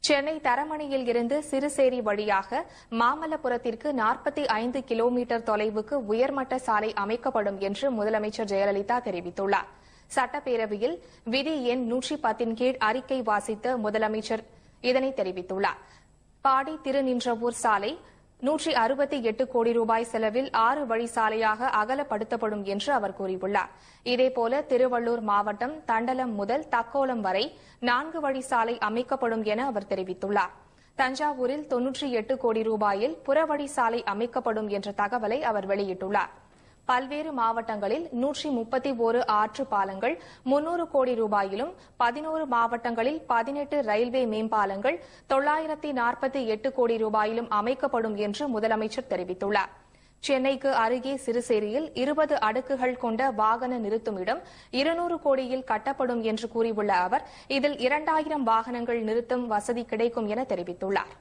சென்னை தரமணியில் இருந்து சிறுசேரி வழியாக மாமல்லபுரத்திற்கு 45 கிலோமீட்டர் தொலைவுக்கு உயர்மட்ட சாலை அமைக்கப்படும் என்று முதலமைச்சர் ஜெயலலிதா தெரிவித்துள்ளார். சட்டப்பேரவையில் விதி எண் 110 கீழ் அறிக்கை வாசித்த முதலமைச்சர் இதனை தெரிவித்துள்ளார். பாடி திருநின்றவூர் சாலை 168 கோடி ரூபாய் செலவில் 6 வழி சாலையாக அகலப்படுத்தப்படும் என்று அவர் கூறியுள்ளார். இதேபோல திருவள்ளூர் மாவட்டம் தண்டலம் முதல் தக்கோலம் வரை 4 வழி சாலை அமைக்கப்படும் என அவர் தெரிவித்துள்ளார். தஞ்சாவூரில் 98 கோடி ரூபாயில் புறவழி சாலை அமைக்கப்படும் என்ற தகவலை அவர் வெளியிட்டுள்ளார். பல்வேறு மாவட்டங்களில் 131 ஆற்று பாலங்கள் 300 கோடி ரூபாயிலும் 11 மாவட்டங்களில் 18 ரயில்வே மேம்பாலங்கள் 948 கோடி ரூபாயிலும் அமைக்கப்படும் என்று முதலமைச்சர் தெரிவித்துள்ளார். சென்னைக்கு அருகே சிறுசேரியில் 20 அடுக்குகள் கொண்ட வாகன நிறுத்துமிடம் 200 கோடியில் கட்டப்படும் என்று கூறியுள்ள அவர் இதில் 2000 வாகனங்கள் நிறுத்தும் வசதி கிடைக்கும் என தெரிவித்துள்ளார்.